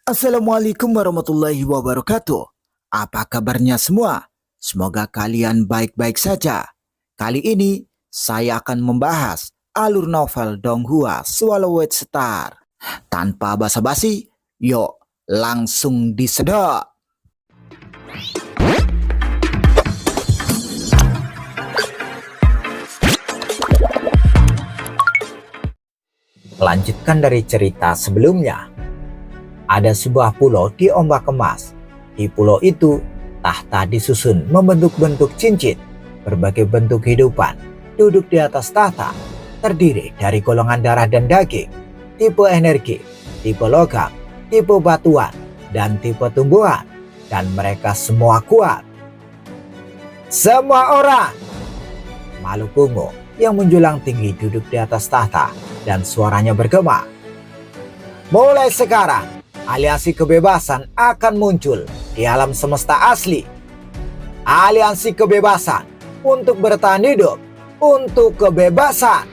Assalamualaikum warahmatullahi wabarakatuh. Apa kabarnya semua? Semoga kalian baik-baik saja. Kali ini saya akan membahas alur novel Donghua Swallowed Star. Tanpa basa-basi, yuk langsung disedot. Lanjutkan dari cerita sebelumnya. Ada sebuah pulau di ombak emas. Di pulau itu, tahta disusun membentuk-bentuk cincin, berbagai bentuk kehidupan. Duduk di atas tahta, terdiri dari golongan darah dan daging, tipe energi, tipe logam, tipe batuan, dan tipe tumbuhan. Dan mereka semua kuat. Semua orang! Makhluk ungu yang menjulang tinggi duduk di atas tahta dan suaranya bergema. Mulai sekarang, aliansi kebebasan akan muncul di alam semesta asli. Aliansi kebebasan untuk bertahan hidup, untuk kebebasan.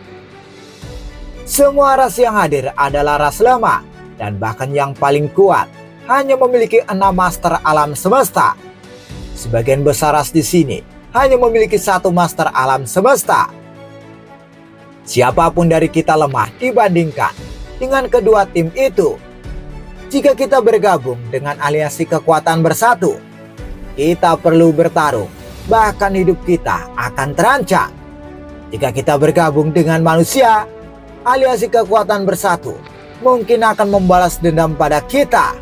Semua ras yang hadir adalah ras lama dan bahkan yang paling kuat hanya memiliki 6 master alam semesta. Sebagian besar ras di sini hanya memiliki 1 master alam semesta. Siapapun dari kita lemah dibandingkan dengan kedua tim itu. Jika kita bergabung dengan aliansi kekuatan bersatu, kita perlu bertarung, bahkan hidup kita akan terancam. Jika kita bergabung dengan manusia, aliansi kekuatan bersatu mungkin akan membalas dendam pada kita.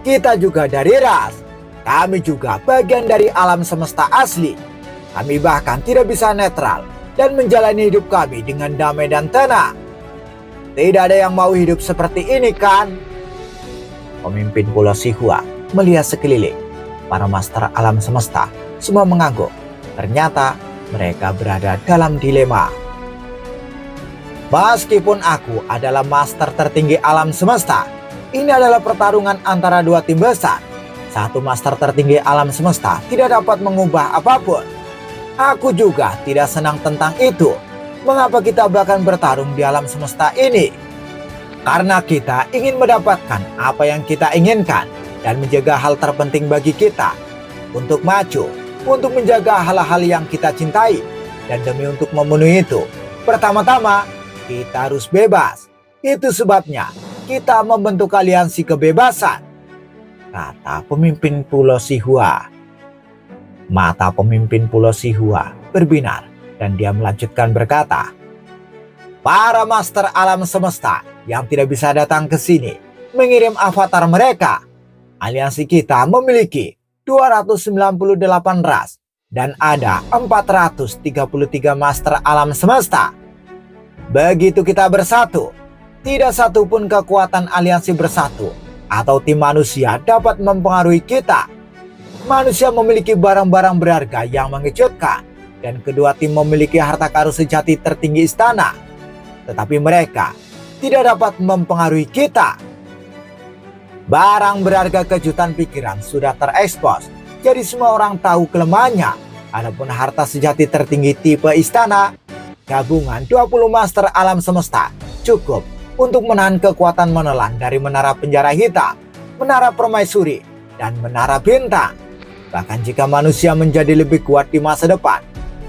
Kita juga dari ras, kami juga bagian dari alam semesta asli. Kami bahkan tidak bisa netral dan menjalani hidup kami dengan damai dan tenang. Tidak ada yang mau hidup seperti ini, kan? Pemimpin Pulau Sihua melihat sekeliling. Para master alam semesta semua mengangguk. Ternyata mereka berada dalam dilema. Meskipun aku adalah master tertinggi alam semesta, ini adalah pertarungan antara 2 tim besar. Satu master tertinggi alam semesta tidak dapat mengubah apapun. Aku juga tidak senang tentang itu. Mengapa kita bahkan bertarung di alam semesta ini? Karena kita ingin mendapatkan apa yang kita inginkan dan menjaga hal terpenting bagi kita. Untuk maju, untuk menjaga hal-hal yang kita cintai. Dan demi untuk memenuhi itu, pertama-tama kita harus bebas. Itu sebabnya kita membentuk aliansi kebebasan, kata pemimpin Pulau Sihua. Mata pemimpin Pulau Sihua berbinar dan dia melanjutkan berkata, para master alam semesta yang tidak bisa datang ke sini mengirim avatar mereka. Aliansi kita memiliki 298 ras dan ada 433 master alam semesta. Begitu kita bersatu, tidak satupun kekuatan aliansi bersatu atau tim manusia dapat mempengaruhi kita. Manusia memiliki barang-barang berharga yang mengejutkan dan kedua tim memiliki harta karun sejati tertinggi istana. Tetapi mereka tidak dapat mempengaruhi kita. Barang berharga kejutan pikiran sudah terekspos, jadi semua orang tahu kelemahannya. Adapun harta sejati tertinggi tipe istana, gabungan 20 master alam semesta cukup untuk menahan kekuatan menelan dari menara penjara hitam, menara permaisuri, dan menara bintang. Bahkan jika manusia menjadi lebih kuat di masa depan,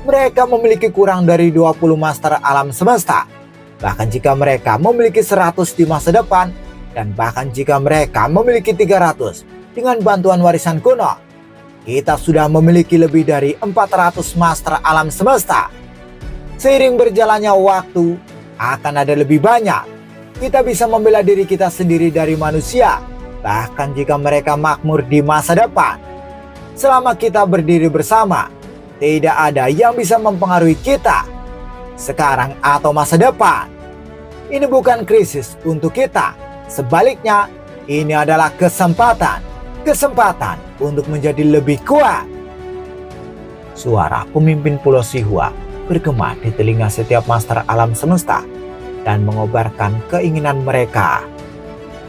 mereka memiliki kurang dari 20 master alam semesta. Bahkan jika mereka memiliki 100 di masa depan, dan bahkan jika mereka memiliki 300 dengan bantuan warisan kuno, kita sudah memiliki lebih dari 400 master alam semesta. Seiring berjalannya waktu, akan ada lebih banyak. Kita bisa membela diri kita sendiri dari manusia, bahkan jika mereka makmur di masa depan. Selama kita berdiri bersama, tidak ada yang bisa mempengaruhi kita sekarang atau masa depan. Ini bukan krisis untuk kita. Sebaliknya, ini adalah kesempatan. Kesempatan untuk menjadi lebih kuat. Suara pemimpin Pulau Sihua bergema di telinga setiap master alam semesta dan mengobarkan keinginan mereka.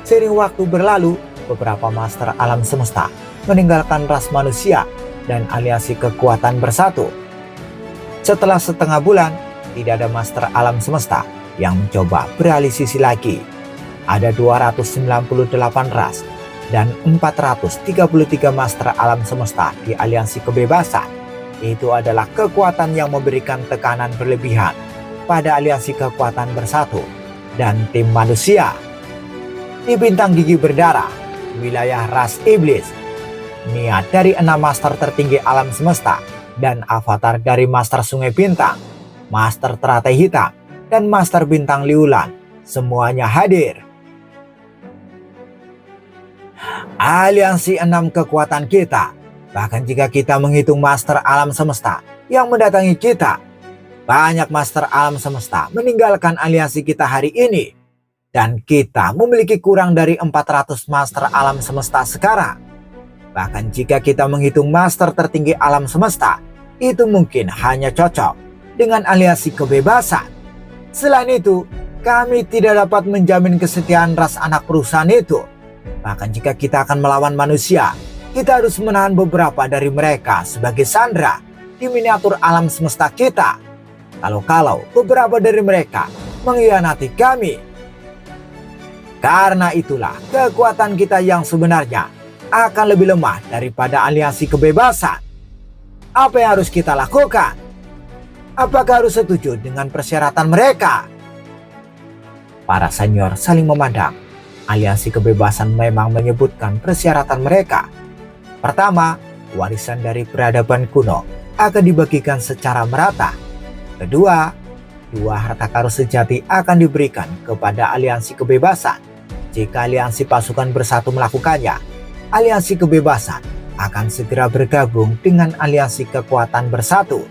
Seiring waktu berlalu, beberapa master alam semesta meninggalkan ras manusia dan aliansi kekuatan bersatu. Setelah setengah bulan, tidak ada master alam semesta yang mencoba beralih sisi lagi. Ada 298 ras dan 433 master alam semesta di aliansi kebebasan. Itu adalah kekuatan yang memberikan tekanan berlebihan pada aliansi kekuatan bersatu dan tim manusia. Di bintang gigi berdarah, wilayah ras iblis, niat dari 6 master tertinggi alam semesta dan avatar dari master sungai bintang, master teratai hitam, dan master bintang liulan, semuanya hadir. Aliansi 6 kekuatan kita, bahkan jika kita menghitung master alam semesta yang mendatangi kita, banyak master alam semesta meninggalkan aliansi kita hari ini. Dan kita memiliki kurang dari 400 master alam semesta sekarang. Bahkan jika kita menghitung master tertinggi alam semesta, itu mungkin hanya cocok dengan aliansi kebebasan. Selain itu, kami tidak dapat menjamin kesetiaan ras anak perusahaan itu. Bahkan jika kita akan melawan manusia, kita harus menahan beberapa dari mereka sebagai sandera di miniatur alam semesta kita. Kalau beberapa dari mereka mengkhianati kami. Karena itulah kekuatan kita yang sebenarnya akan lebih lemah daripada aliansi kebebasan. Apa yang harus kita lakukan? Apakah harus setuju dengan persyaratan mereka? Para senior saling memandang. Aliansi kebebasan memang menyebutkan persyaratan mereka. Pertama, warisan dari peradaban kuno akan dibagikan secara merata. Kedua, 2 harta karun sejati akan diberikan kepada aliansi kebebasan. Jika aliansi pasukan bersatu melakukannya, aliansi kebebasan akan segera bergabung dengan aliansi kekuatan bersatu.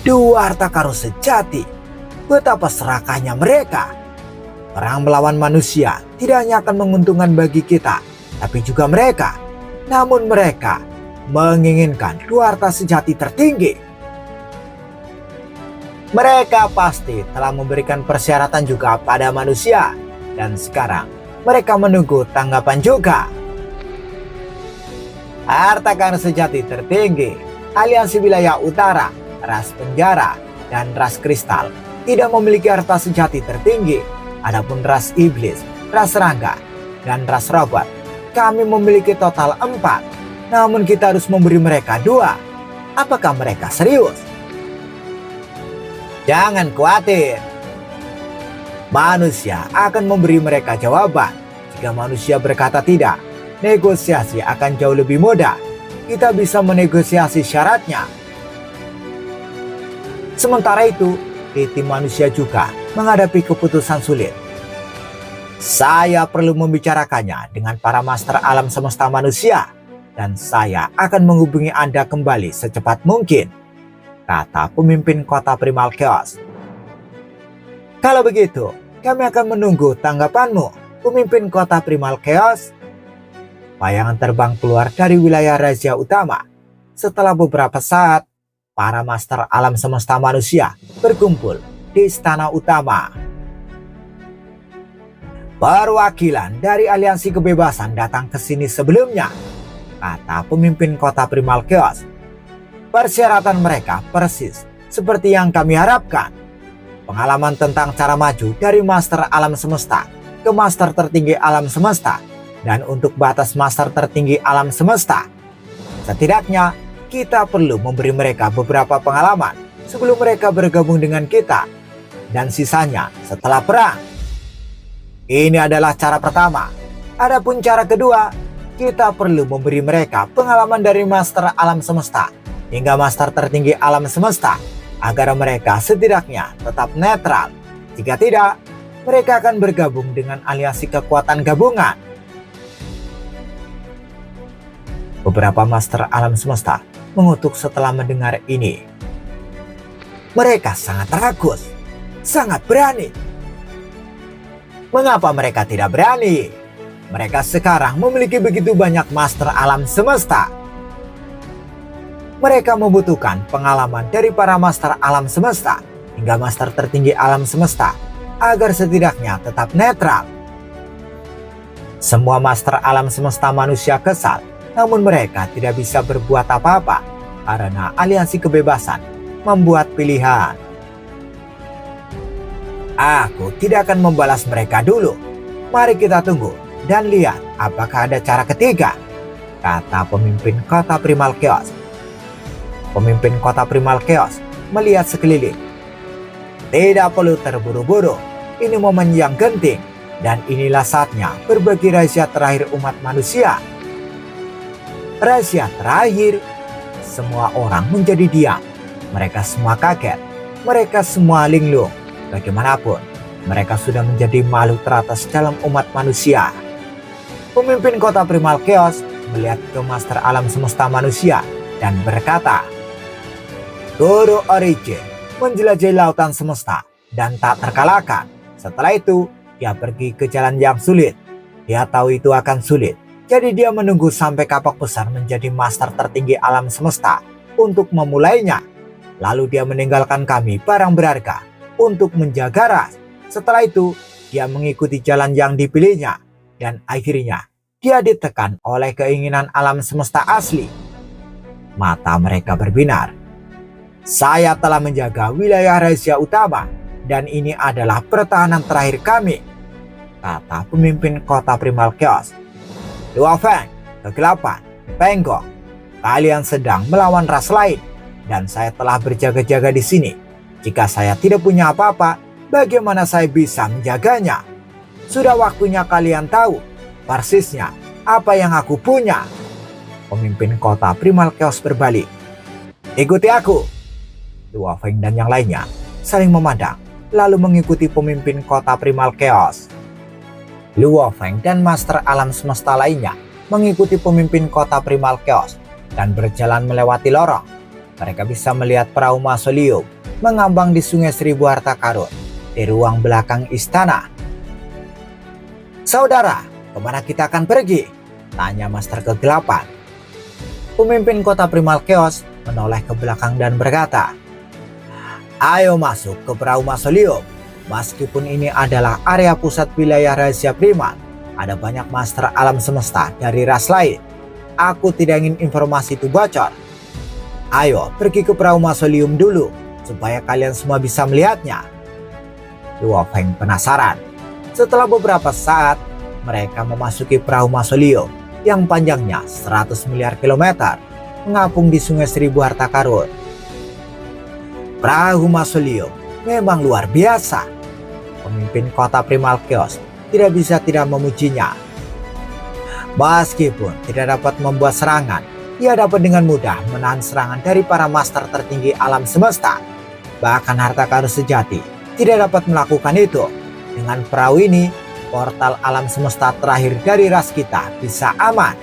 2 harta karun sejati, betapa serakahnya mereka. Perang melawan manusia tidak hanya akan menguntungkan bagi kita, tapi juga mereka. Namun mereka menginginkan 2 harta sejati tertinggi. Mereka pasti telah memberikan persyaratan juga pada manusia, dan sekarang mereka menunggu tanggapan juga. Harta karun sejati tertinggi, aliansi wilayah utara, ras penjara, dan ras kristal tidak memiliki harta sejati tertinggi. Adapun ras iblis, ras serangga, dan ras robot, kami memiliki total 4. Namun kita harus memberi mereka 2. Apakah mereka serius? Jangan khawatir. Manusia akan memberi mereka jawaban. Jika manusia berkata tidak, negosiasi akan jauh lebih mudah. Kita bisa menegosiasi syaratnya. Sementara itu, tim manusia juga menghadapi keputusan sulit. Saya perlu membicarakannya dengan para master alam semesta manusia, dan saya akan menghubungi Anda kembali secepat mungkin, kata pemimpin kota Primal Chaos. Kalau begitu, kami akan menunggu tanggapanmu, pemimpin kota Primal Chaos. Bayangan terbang keluar dari wilayah rahasia utama. Setelah beberapa saat, para master alam semesta manusia berkumpul di istana utama. Perwakilan dari aliansi kebebasan datang ke sini sebelumnya, kata pemimpin kota Primal Chaos. Persyaratan mereka persis seperti yang kami harapkan. Pengalaman tentang cara maju dari master alam semesta ke master tertinggi alam semesta, dan untuk batas master tertinggi alam semesta. Setidaknya kita perlu memberi mereka beberapa pengalaman sebelum mereka bergabung dengan kita, dan sisanya setelah perang. Ini adalah cara pertama. Adapun cara kedua, kita perlu memberi mereka pengalaman dari master alam semesta hingga master tertinggi alam semesta, agar mereka setidaknya tetap netral. Jika tidak, mereka akan bergabung dengan aliansi kekuatan gabungan. Beberapa master alam semesta mengutuk setelah mendengar ini. Mereka sangat ragus, sangat berani. Mengapa mereka tidak berani? Mereka sekarang memiliki begitu banyak master alam semesta. Mereka membutuhkan pengalaman dari para master alam semesta hingga master tertinggi alam semesta agar setidaknya tetap netral. Semua master alam semesta manusia kesal, namun mereka tidak bisa berbuat apa-apa karena aliansi kebebasan membuat pilihan. Aku tidak akan membalas mereka dulu. Mari kita tunggu dan lihat apakah ada cara ketiga, kata pemimpin kota Primal Chaos. Pemimpin kota Primal Chaos melihat sekeliling. Tidak perlu terburu-buru, ini momen yang genting, dan inilah saatnya berbagi rahasia terakhir umat manusia. Rahasia terakhir. Semua orang menjadi diam. Mereka semua kaget. Mereka semua linglung. Bagaimanapun, mereka sudah menjadi makhluk teratas dalam umat manusia. Pemimpin kota Primal Chaos melihat ke Master Alam Semesta Manusia dan berkata, Guru Origin menjelajahi lautan semesta dan tak terkalahkan. Setelah itu, dia pergi ke jalan yang sulit. Dia tahu itu akan sulit. Jadi dia menunggu sampai kapak besar menjadi master tertinggi alam semesta untuk memulainya. Lalu dia meninggalkan kami barang berharga untuk menjaga ras. Setelah itu, dia mengikuti jalan yang dipilihnya. Dan akhirnya, dia ditekan oleh keinginan alam semesta asli. Mata mereka berbinar. Saya telah menjaga wilayah rahasia utama. Dan ini adalah pertahanan terakhir kami, kata pemimpin kota Primal Chaos. Luo Feng, kegelapan, Penggong, kalian sedang melawan ras lain, dan saya telah berjaga-jaga di sini. Jika saya tidak punya apa-apa, bagaimana saya bisa menjaganya? Sudah waktunya kalian tahu persisnya apa yang aku punya. Pemimpin kota Primal Chaos berbalik. Ikuti aku. Luo Feng dan yang lainnya saling memandang, lalu mengikuti pemimpin kota Primal Chaos. Luo Feng dan Master Alam Semesta lainnya mengikuti pemimpin kota Primal Chaos dan berjalan melewati lorong. Mereka bisa melihat perahu mausoleum mengambang di Sungai Seribu Harta Karun di ruang belakang istana. Saudara, kemana kita akan pergi? Tanya Master Kegelapan. Pemimpin kota Primal Chaos menoleh ke belakang dan berkata, Ayo masuk ke perahu mausoleum. Meskipun ini adalah area pusat wilayah rahasia primal, ada banyak master alam semesta dari ras lain. Aku tidak ingin informasi itu bocor. Ayo pergi ke perahu mausoleum dulu, supaya kalian semua bisa melihatnya. Luo Feng penasaran. Setelah beberapa saat, mereka memasuki perahu mausoleum yang panjangnya 100 miliar kilometer, mengapung di Sungai Seribu Harta Karun. Perahu mausoleum memang luar biasa. Pemimpin kota Primal Chaos tidak bisa tidak memujinya. Meskipun tidak dapat membuat serangan, ia dapat dengan mudah menahan serangan dari para master tertinggi alam semesta. Bahkan harta karun sejati tidak dapat melakukan itu. Dengan perahu ini, portal alam semesta terakhir dari ras kita bisa aman.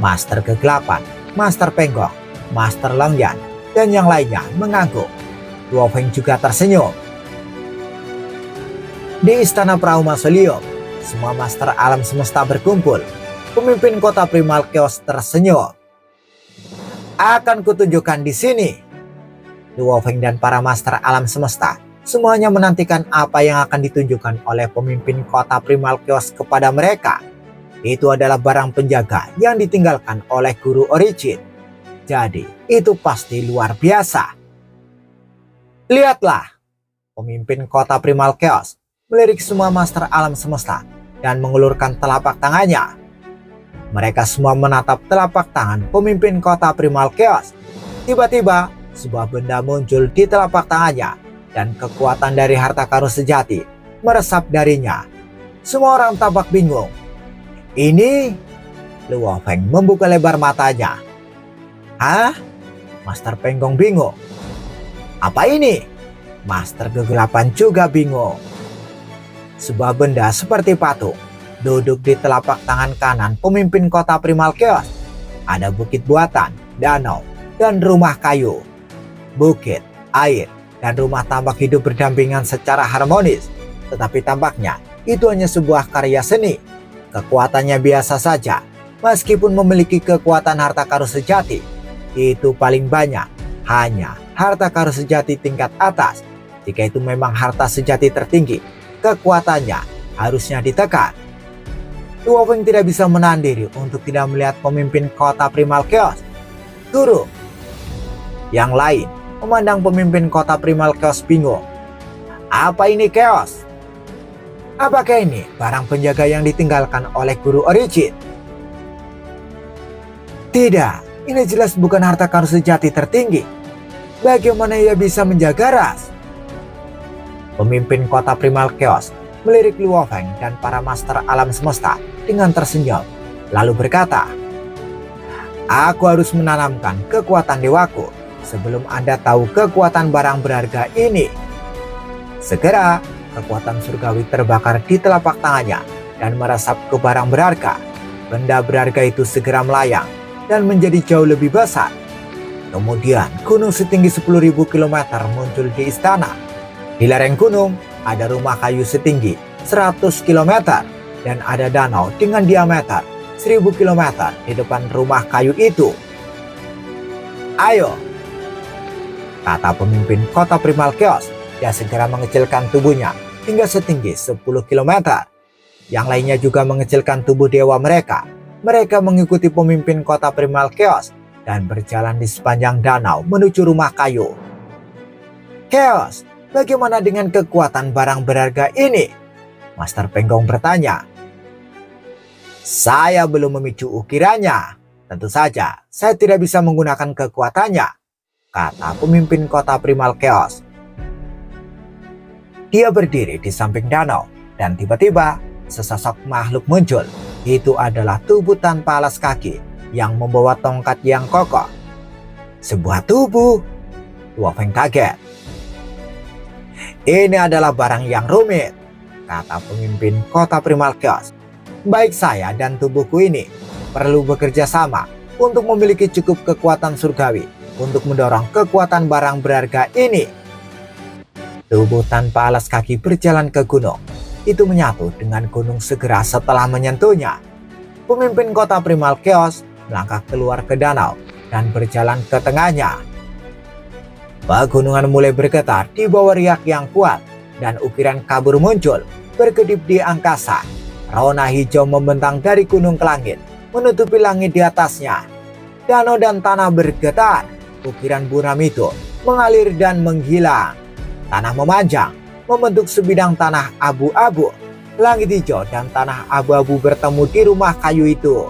Master Kegelapan, Master Penggong, Master Longyan, dan yang lainnya mengangguk. Luo Feng juga tersenyum. Di istana perahu mausoleum, semua master alam semesta berkumpul. Pemimpin kota Primal Chaos tersenyum. Akan kutunjukkan di sini. Luo Feng dan para master alam semesta semuanya menantikan apa yang akan ditunjukkan oleh pemimpin kota Primal Chaos kepada mereka. Itu adalah barang penjaga yang ditinggalkan oleh Guru Origin. Jadi, itu pasti luar biasa. Lihatlah, pemimpin kota Primal Chaos melirik semua master alam semesta dan mengulurkan telapak tangannya. Mereka semua menatap telapak tangan pemimpin kota Primal Chaos. Tiba-tiba, sebuah benda muncul di telapak tangannya dan kekuatan dari harta karun sejati meresap darinya. Semua orang tampak bingung. Ini? Luo Feng membuka lebar matanya. Hah? Master Penggong bingung. Apa ini? Master Kegelapan juga bingung. Sebuah benda seperti patung duduk di telapak tangan kanan pemimpin kota Primal Chaos. Ada bukit buatan, danau, dan rumah kayu. Bukit, air, dan rumah tampak hidup berdampingan secara harmonis. Tetapi tampaknya itu hanya sebuah karya seni. Kekuatannya biasa saja. Meskipun memiliki kekuatan harta karun sejati, itu paling banyak hanya harta karun sejati tingkat atas. Jika itu memang harta sejati tertinggi, kekuatannya harusnya ditekan. Luo Feng tidak bisa menahan diri untuk tidak melihat pemimpin kota Primal Chaos. Guru. Yang lain memandang pemimpin kota Primal Chaos bingung. Apa ini chaos? Apakah ini barang penjaga yang ditinggalkan oleh guru Origin? Tidak, ini jelas bukan harta karun sejati tertinggi. Bagaimana ia bisa menjaga ras? Pemimpin kota primal chaos melirik Luo Feng dan para master alam semesta dengan tersenyum, lalu berkata, "Aku harus menanamkan kekuatan dewaku sebelum Anda tahu kekuatan barang berharga ini." Segera, kekuatan surgawi terbakar di telapak tangannya dan meresap ke barang berharga. Benda berharga itu segera melayang dan menjadi jauh lebih besar. Kemudian, gunung setinggi 10.000 km muncul di istana. Di lereng gunung, ada rumah kayu setinggi 100 km dan ada danau dengan diameter 1000 km di depan rumah kayu itu. "Ayo," kata pemimpin kota primal chaos. Dia segera mengecilkan tubuhnya hingga setinggi 10 km. Yang lainnya juga mengecilkan tubuh dewa mereka. Mereka mengikuti pemimpin kota primal chaos dan berjalan di sepanjang danau menuju rumah kayu. "Chaos, bagaimana dengan kekuatan barang berharga ini?" Master Penggong bertanya. "Saya belum memicu ukirannya. Tentu saja, saya tidak bisa menggunakan kekuatannya," kata pemimpin kota primal chaos. Dia berdiri di samping danau dan tiba-tiba sesosok makhluk muncul. Itu adalah tubuh tanpa alas kaki yang membawa tongkat yang kokoh. "Sebuah tubuh?" Luo Feng kaget. "Ini adalah barang yang rumit," kata pemimpin kota primal chaos. "Baik saya dan tubuhku ini perlu bekerja sama untuk memiliki cukup kekuatan surgawi untuk mendorong kekuatan barang berharga ini." Tubuh tanpa alas kaki berjalan ke gunung. Itu menyatu dengan gunung segera setelah menyentuhnya. Pemimpin kota primal chaos melangkah keluar ke danau dan berjalan ke tengahnya. Pegunungan mulai bergetar di bawah riak yang kuat dan ukiran kabur muncul berkedip di angkasa. Rona hijau membentang dari gunung ke langit, menutupi langit di atasnya. Danau dan tanah bergetar. Ukiran buram itu mengalir dan menghilang. Tanah memanjang, membentuk sebidang tanah abu-abu. Langit hijau dan tanah abu-abu bertemu di rumah kayu itu.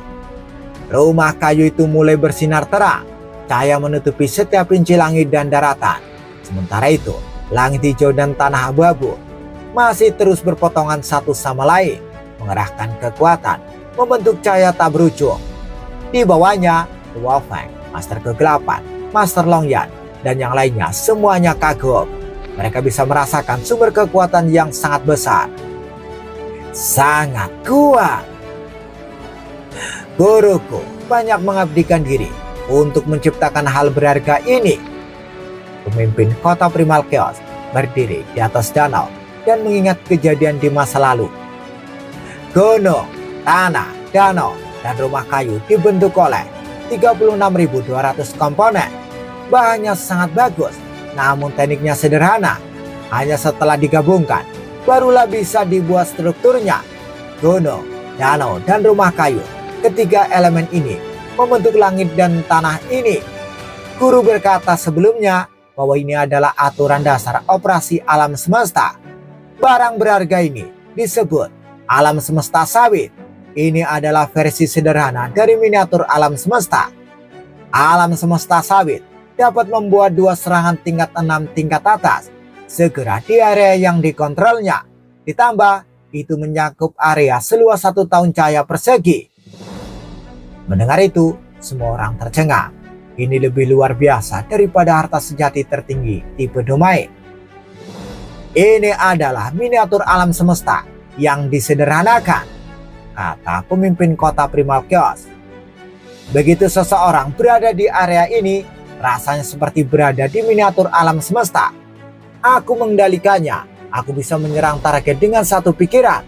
Rumah kayu itu mulai bersinar terang. Cahaya menutupi setiap inci langit dan daratan. Sementara itu, langit hijau dan tanah abu-abu masih terus berpotongan satu sama lain, mengerahkan kekuatan, membentuk cahaya tak berujung. Di bawahnya, Luo Feng, Master Kegelapan, Master Longyan, dan yang lainnya semuanya kagum. Mereka bisa merasakan sumber kekuatan yang sangat besar. Sangat kuat. "Guruku banyak mengabdikan diri untuk menciptakan hal berharga ini." Pemimpin kota primal chaos berdiri di atas danau dan mengingat kejadian di masa lalu. Gunung, tanah, danau, dan rumah kayu dibentuk oleh 36.200 komponen. Bahannya sangat bagus, namun tekniknya sederhana. Hanya setelah digabungkan, barulah bisa dibuat strukturnya. Gunung, danau, dan rumah kayu. Ketiga elemen ini membentuk langit dan tanah ini. Guru berkata sebelumnya bahwa ini adalah aturan dasar operasi alam semesta. Barang berharga ini disebut alam semesta sawit. Ini adalah versi sederhana dari miniatur alam semesta. Alam semesta sawit dapat membuat dua serangan tingkat 6 tingkat atas segera di area yang dikontrolnya. Ditambah, itu mencakup area seluas 1 tahun cahaya persegi. Mendengar itu, semua orang tercengang. Ini lebih luar biasa daripada harta sejati tertinggi tipe domain. Ini adalah miniatur alam semesta yang disederhanakan, kata pemimpin kota primal chaos. Begitu seseorang berada di area ini, rasanya seperti berada di miniatur alam semesta. Aku mengendalikannya. Aku bisa menyerang target dengan satu pikiran.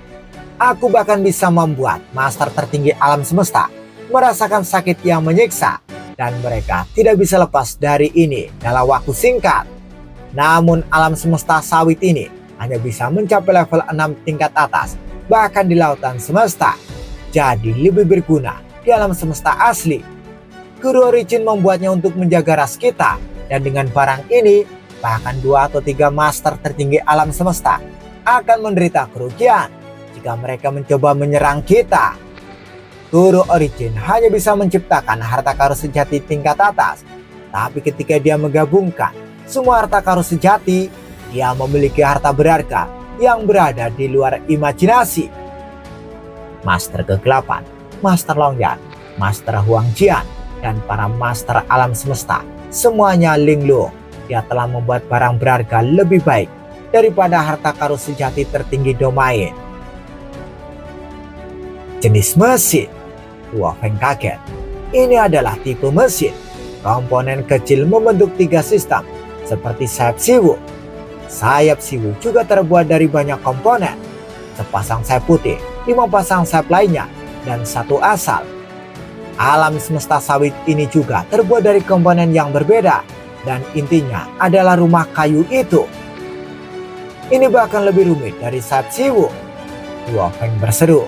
Aku bahkan bisa membuat master tertinggi alam semesta merasakan sakit yang menyiksa. Dan mereka tidak bisa lepas dari ini dalam waktu singkat. Namun alam semesta sawit ini hanya bisa mencapai level 6 tingkat atas. Bahkan di lautan semesta. Jadi lebih berguna di alam semesta asli. Guru Origin membuatnya untuk menjaga ras kita. Dan dengan barang ini, bahkan 2 atau 3 master tertinggi alam semesta akan menderita kerugian jika mereka mencoba menyerang kita. Guru Origin hanya bisa menciptakan harta karun sejati tingkat atas, tapi ketika dia menggabungkan semua harta karun sejati, dia memiliki harta berharga yang berada di luar imajinasi. Master kegelapan, Master Longyan, Master Huangjian, dan para master alam semesta semuanya linglung. Dia telah membuat barang berharga lebih baik daripada harta karun sejati tertinggi domain. Jenis mesin. Luo Feng kaget. Ini adalah tipe mesin. Komponen kecil membentuk 3 sistem seperti sayap Siwu. Sayap Siwu juga terbuat dari banyak komponen. Sepasang sayap putih, 5 pasang sayap lainnya, dan 1 asal. Alam semesta sawit ini juga terbuat dari komponen yang berbeda, dan intinya adalah rumah kayu itu. Ini bahkan lebih rumit dari sayap Siwu. Luo Feng berseru.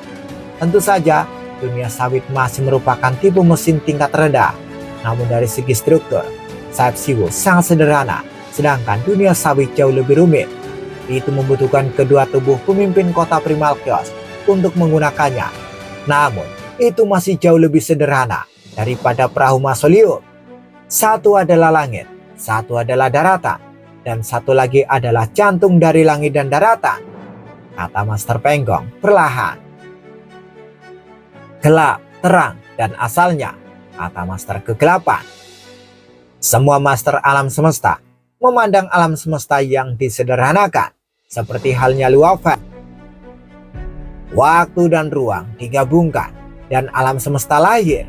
Tentu saja, dunia sawit masih merupakan tipe mesin tingkat rendah. Namun dari segi struktur, sayap Siwu sangat sederhana, sedangkan dunia sawit jauh lebih rumit. Itu membutuhkan kedua tubuh pemimpin kota Primal Chaos untuk menggunakannya. Namun, itu masih jauh lebih sederhana daripada perahu Mausoleum. Satu adalah langit, satu adalah daratan, dan satu lagi adalah jantung dari langit dan daratan, kata Master Penggong perlahan. Gelap, terang, dan asalnya, kata Master Kegelapan. Semua master alam semesta memandang alam semesta yang disederhanakan, seperti halnya Luo Feng. Waktu dan ruang digabungkan, dan alam semesta lahir.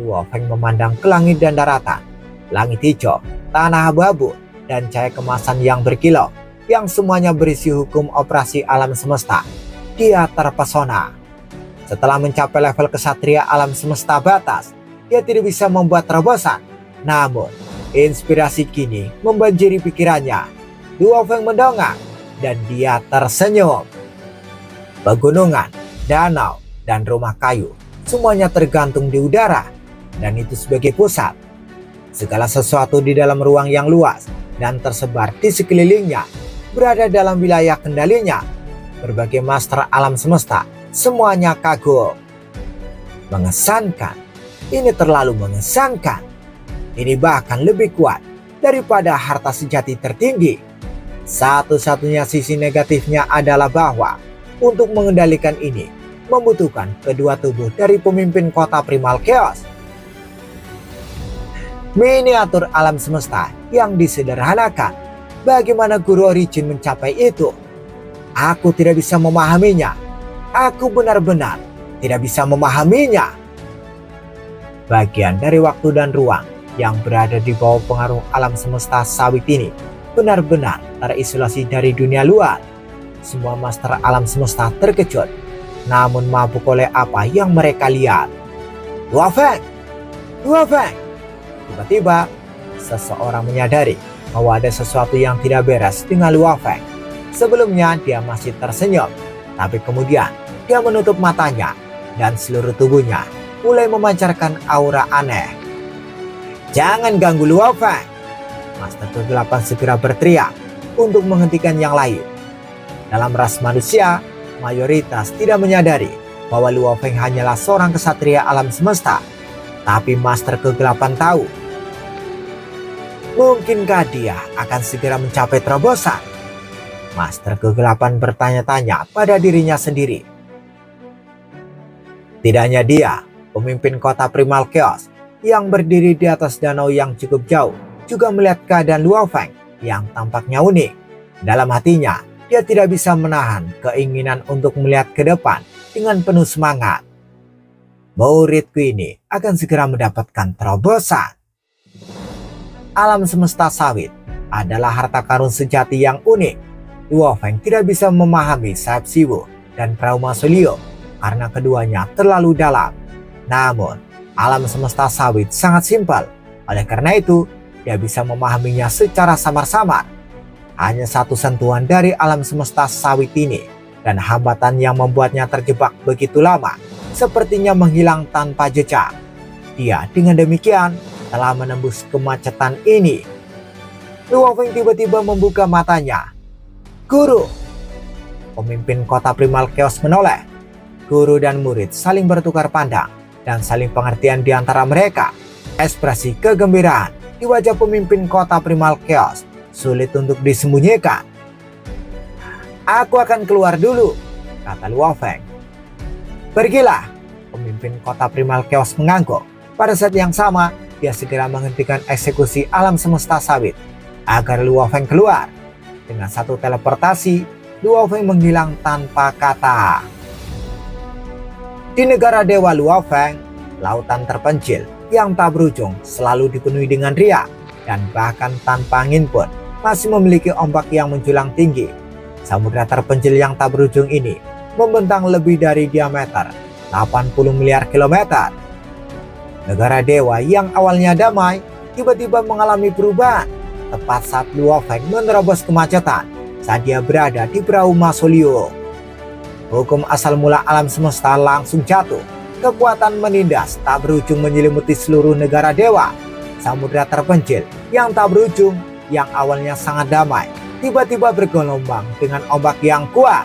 Luo Feng memandang ke langit dan daratan, langit hijau, tanah abu-abu, dan cahaya kemasan yang berkilau, yang semuanya berisi hukum operasi alam semesta. Dia terpesona. Setelah mencapai level kesatria alam semesta batas, dia tidak bisa membuat terobosan. Namun, inspirasi kini membanjiri pikirannya. Luo Feng mendongak, dan dia tersenyum. Pegunungan, danau, dan rumah kayu semuanya tergantung di udara, dan itu sebagai pusat. Segala sesuatu di dalam ruang yang luas dan tersebar di sekelilingnya berada dalam wilayah kendalinya. Berbagai master alam semesta semuanya kagum. Mengesankan. Ini terlalu mengesankan. Ini bahkan lebih kuat daripada harta sejati tertinggi. Satu-satunya sisi negatifnya adalah bahwa untuk mengendalikan ini membutuhkan kedua tubuh dari pemimpin kota Primal Chaos. Miniatur alam semesta yang disederhanakan. Bagaimana Guru Origin mencapai itu? Aku tidak bisa memahaminya. Aku benar-benar tidak bisa memahaminya. Bagian dari waktu dan ruang yang berada di bawah pengaruh alam semesta sawit ini benar-benar terisolasi dari dunia luar. Semua master alam semesta terkejut, namun mabuk oleh apa yang mereka lihat. Luo Feng! Luo Feng! Tiba-tiba, seseorang menyadari bahwa ada sesuatu yang tidak beres dengan Luo Feng. Sebelumnya dia masih tersenyum, tapi kemudian dia menutup matanya dan seluruh tubuhnya mulai memancarkan aura aneh. Jangan ganggu Luo Feng! Master Kegelapan segera berteriak untuk menghentikan yang lain. Dalam ras manusia, mayoritas tidak menyadari bahwa Luo Feng hanyalah seorang kesatria alam semesta. Tapi Master Kegelapan tahu. Mungkinkah dia akan segera mencapai terobosan? Master Kegelapan bertanya-tanya pada dirinya sendiri. Tidak hanya dia, pemimpin kota Primal Chaos yang berdiri di atas danau yang cukup jauh juga melihat keadaan Luo Feng yang tampaknya unik. Dalam hatinya, dia tidak bisa menahan keinginan untuk melihat ke depan dengan penuh semangat. Muridku ini akan segera mendapatkan terobosan. Alam semesta sawit adalah harta karun sejati yang unik. Luo Feng tidak bisa memahami sayap Siwu dan perahu Mausoleum karena keduanya terlalu dalam. Namun, alam semesta sawit sangat simpel. Oleh karena itu, dia bisa memahaminya secara samar-samar. Hanya satu sentuhan dari alam semesta sawit ini, dan hambatan yang membuatnya terjebak begitu lama sepertinya menghilang tanpa jejak. Dia dengan demikian telah menembus kemacetan ini. Luo Feng tiba-tiba membuka matanya. Guru! Pemimpin kota primal chaos menoleh. Guru dan murid saling bertukar pandang dan saling pengertian di antara mereka. Ekspresi kegembiraan di wajah pemimpin kota primal chaos sulit untuk disembunyikan. Aku akan keluar dulu, kata Luo Feng. Pergilah, pemimpin kota primal chaos mengangguk. Pada saat yang sama, dia segera menghentikan eksekusi alam semesta sawit agar Luo Feng keluar. Dengan satu teleportasi, Luo Feng menghilang tanpa kata. Di negara Dewa Luo Feng, lautan terpencil yang tak berujung selalu dipenuhi dengan riak dan bahkan tanpa angin pun masih memiliki ombak yang menjulang tinggi. Samudra terpencil yang tak berujung ini membentang lebih dari diameter 80 miliar kilometer. Negara Dewa yang awalnya damai tiba-tiba mengalami perubahan tepat saat Luo Feng menerobos kemacetan saat dia berada di perahu Masolio. Hukum asal mula alam semesta langsung jatuh. Kekuatan menindas tak berujung menyelimuti seluruh negara Dewa. Samudra terpencil yang tak berujung yang awalnya sangat damai tiba-tiba bergelombang dengan ombak yang kuat.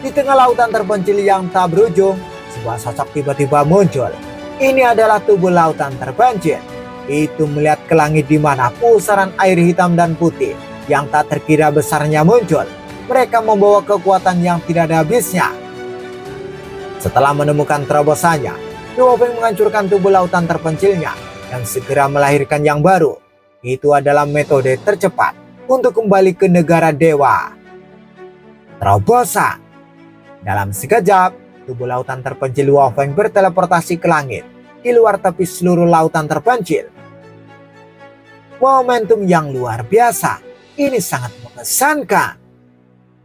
Di tengah lautan terpencil yang tak berujung, sebuah sosok tiba-tiba muncul. Ini adalah tubuh lautan terpencil. Itu melihat ke langit di mana pusaran air hitam dan putih yang tak terkira besarnya muncul. Mereka membawa kekuatan yang tidak ada habisnya. Setelah menemukan terobosannya, Luo Feng menghancurkan tubuh lautan terpencilnya dan segera melahirkan yang baru. Itu adalah metode tercepat untuk kembali ke negara Dewa. Terobosan. Dalam sekejap, tubuh lautan terpencil Luo Feng berteleportasi ke langit di luar tepi seluruh lautan terpencil. Momentum yang luar biasa. Ini sangat mengesankan.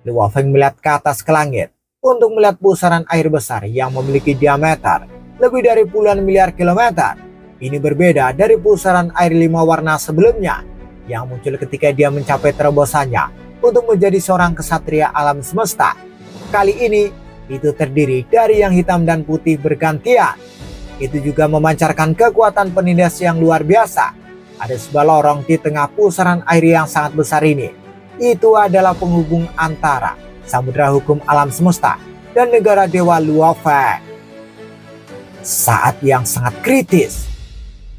Luo Feng melihat ke atas ke langit untuk melihat pusaran air besar yang memiliki diameter lebih dari puluhan miliar kilometer. Ini berbeda dari pusaran air 5 warna sebelumnya yang muncul ketika dia mencapai terobosannya untuk menjadi seorang kesatria alam semesta. Kali ini itu terdiri dari yang hitam dan putih bergantian. Itu juga memancarkan kekuatan penindas yang luar biasa. Ada sebuah lorong di tengah pusaran air yang sangat besar ini. Itu adalah penghubung antara samudra hukum alam semesta dan negara Dewa Luo Feng. Saat yang sangat kritis,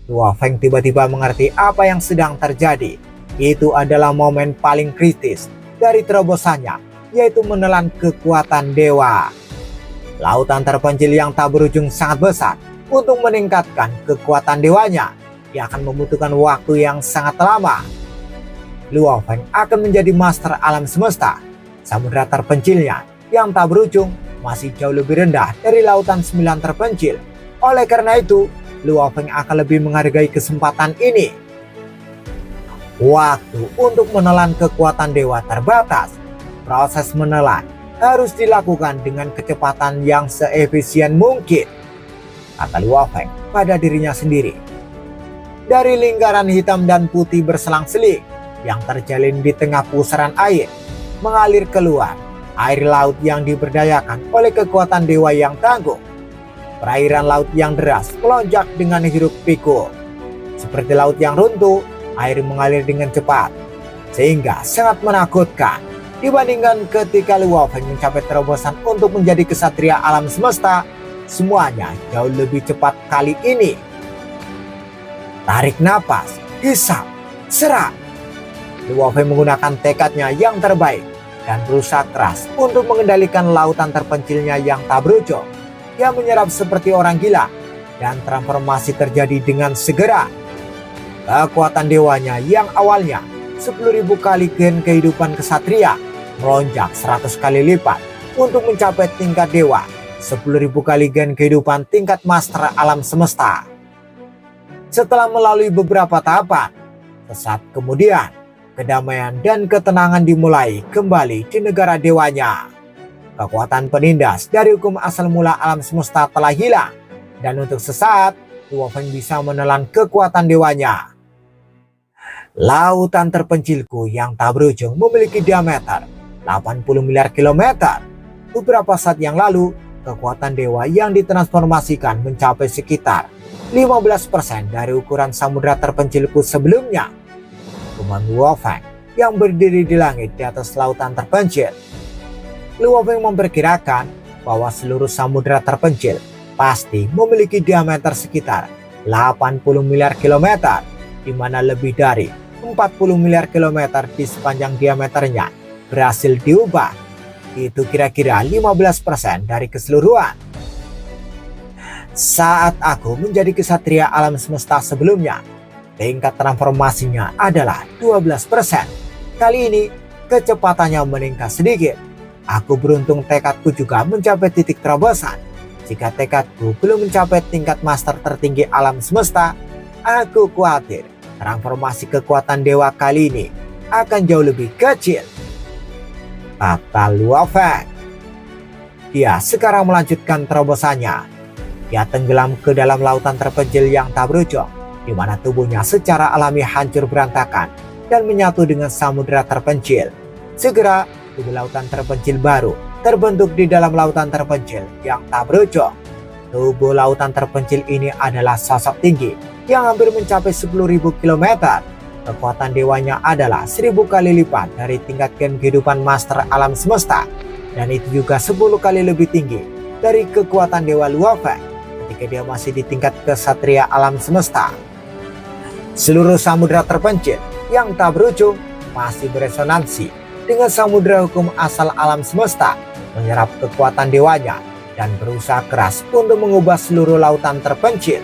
Luo Feng tiba-tiba mengerti apa yang sedang terjadi. Itu adalah momen paling kritis dari terobosannya, yaitu menelan kekuatan dewa. Lautan terpencil yang tak berujung sangat besar. Untuk meningkatkan kekuatan dewanya, dia akan membutuhkan waktu yang sangat lama. Luo Feng akan menjadi master alam semesta. Samudra terpencilnya yang tak berujung masih jauh lebih rendah dari lautan 9 terpencil. Oleh karena itu, Luo Feng akan lebih menghargai kesempatan ini. Waktu untuk menelan kekuatan dewa terbatas. Proses menelan harus dilakukan dengan kecepatan yang seefisien mungkin, kata Luo Feng pada dirinya sendiri. Dari lingkaran hitam dan putih berselang-seling yang terjalin di tengah pusaran air, mengalir keluar air laut yang diberdayakan oleh kekuatan dewa yang tangguh. Perairan laut yang deras melonjak dengan hiruk pikuk. Seperti laut yang runtuh, air mengalir dengan cepat, sehingga sangat menakutkan. Dibandingkan ketika Luo Feng mencapai terobosan untuk menjadi kesatria alam semesta, semuanya jauh lebih cepat kali ini. Tarik napas, hisap, serap. Luo Feng menggunakan tekadnya yang terbaik dan berusaha keras untuk mengendalikan lautan terpencilnya yang tak berujung. Dia menyerap seperti orang gila dan transformasi terjadi dengan segera. Kekuatan dewanya yang awalnya 10.000 kali gen kehidupan kesatria melonjak 100 kali lipat untuk mencapai tingkat dewa 10.000 kali gen kehidupan tingkat master alam semesta. Setelah melalui beberapa tahapan, sesaat kemudian kedamaian dan ketenangan dimulai kembali di negara dewanya. Kekuatan penindas dari hukum asal mula alam semesta telah hilang, dan untuk sesaat Luo Feng bisa menelan kekuatan dewanya. Lautan terpencilku yang tak berujung memiliki diameter 80 miliar kilometer. Beberapa saat yang lalu, kekuatan dewa yang ditransformasikan mencapai sekitar 15% dari ukuran samudra terpencilku sebelumnya. hukuman Luofeng yang berdiri di langit di atas lautan terpencil. Luofeng memperkirakan bahwa seluruh samudera terpencil pasti memiliki diameter sekitar 80 miliar kilometer, di mana lebih dari 40 miliar kilometer di sepanjang diameternya berhasil diubah. Itu kira-kira 15% dari keseluruhan. Saat aku menjadi kesatria alam semesta sebelumnya, tingkat transformasinya adalah 12%. Kali ini kecepatannya meningkat sedikit. Aku beruntung tekadku juga mencapai titik terobosan. Jika tekadku belum mencapai tingkat master tertinggi alam semesta, aku khawatir transformasi kekuatan dewa kali ini akan jauh lebih kecil. Kata Luofeng. Dia sekarang melanjutkan terobosannya. Dia tenggelam ke dalam lautan terpencil yang tak berujung, di mana tubuhnya secara alami hancur berantakan dan menyatu dengan samudera terpencil. Segera, tubuh lautan terpencil baru terbentuk di dalam lautan terpencil yang tak berujung. Tubuh lautan terpencil ini adalah sosok tinggi yang hampir mencapai 10.000 km. Kekuatan dewanya adalah 1000 kali lipat dari tingkat gen kehidupan master alam semesta, dan itu juga 10 kali lebih tinggi dari kekuatan dewa Luofeng ketika dia masih di tingkat kesatria alam semesta. Seluruh samudera terpencil yang tak berujung masih beresonansi dengan samudera hukum asal alam semesta, menyerap kekuatan dewanya dan berusaha keras untuk mengubah seluruh lautan terpencil.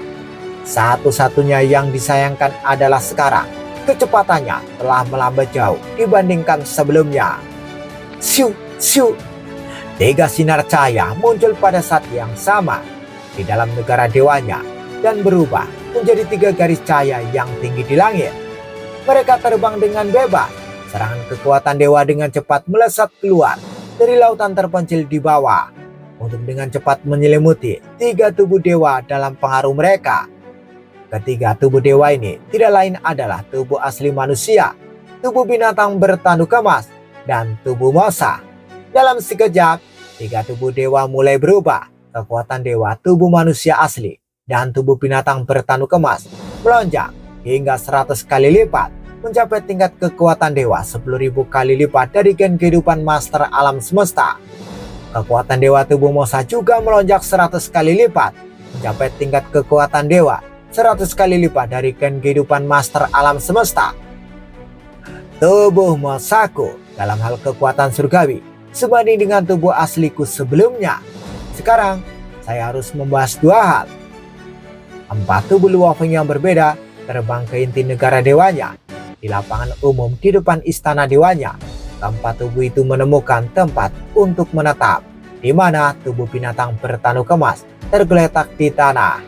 Satu-satunya yang disayangkan adalah sekarang kecepatannya telah melambat jauh dibandingkan sebelumnya. Siu, siu. 3 sinar cahaya muncul pada saat yang sama di dalam negara dewanya dan berubah menjadi 3 garis cahaya yang tinggi di langit. Mereka terbang dengan bebas. Serangan kekuatan dewa dengan cepat melesat keluar dari lautan terpencil di bawah untuk dengan cepat menyelimuti 3 tubuh dewa dalam pengaruh mereka. Ketiga tubuh dewa ini tidak lain adalah tubuh asli manusia, tubuh binatang bertanduk emas, dan tubuh Mosa. Dalam sekejap, 3 tubuh dewa mulai berubah. Kekuatan dewa, tubuh manusia asli, dan tubuh binatang bertanduk emas melonjak hingga 100 kali lipat, mencapai tingkat kekuatan dewa 10.000 kali lipat dari gen kehidupan master alam semesta. Kekuatan dewa tubuh Mosa juga melonjak 100 kali lipat, mencapai tingkat kekuatan dewa 100 kali lipat dari gen kehidupan master alam semesta. Tubuh Mosaku dalam hal kekuatan surgawi sebanding dengan tubuh asliku sebelumnya. Sekarang saya harus membahas 2 hal. 4 tubuh Luofeng yang berbeda terbang ke inti negara dewanya. Di lapangan umum di depan istana dewanya, keempat tubuh itu menemukan tempat untuk menetap, di mana tubuh binatang bertanduk emas tergeletak di tanah.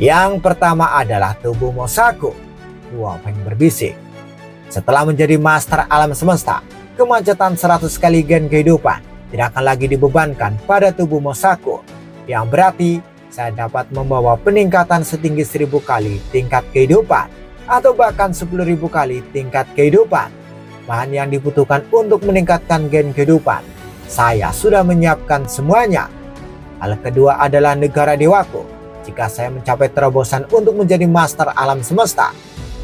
Yang pertama adalah tubuh Mosaku. Luofeng berbisik. Setelah menjadi master alam semesta, kemacetan 100 kali gen kehidupan tidak akan lagi dibebankan pada tubuh Mosaku, yang berarti saya dapat membawa peningkatan setinggi 1000 kali tingkat kehidupan, atau bahkan 10.000 kali tingkat kehidupan. Bahan yang dibutuhkan untuk meningkatkan gen kehidupan, saya sudah menyiapkan semuanya. Hal kedua adalah negara dewaku. Jika saya mencapai terobosan untuk menjadi master alam semesta,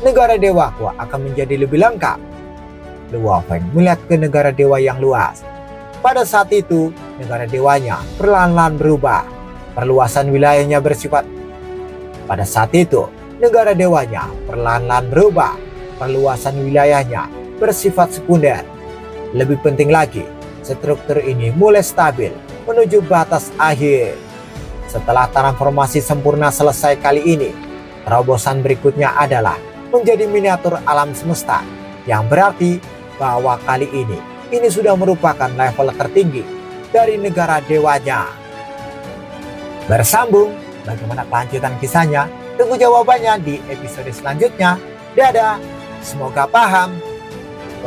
negara dewaku akan menjadi lebih lengkap. Luofeng melihat ke negara dewa yang luas. Pada saat itu, negara dewanya perlahan-lahan berubah. Perluasan wilayahnya bersifat. Pada saat itu, negara dewanya perlahan-lahan berubah. Perluasan wilayahnya bersifat sekunder. Lebih penting lagi, struktur ini mulai stabil menuju batas akhir. Setelah transformasi sempurna selesai kali ini, terobosan berikutnya adalah menjadi miniatur alam semesta, yang berarti bahwa kali ini sudah merupakan level tertinggi dari negara dewanya. Bersambung, bagaimana kelanjutan kisahnya? Tunggu jawabannya di episode selanjutnya. Dadah, semoga paham.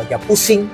Gak pusing.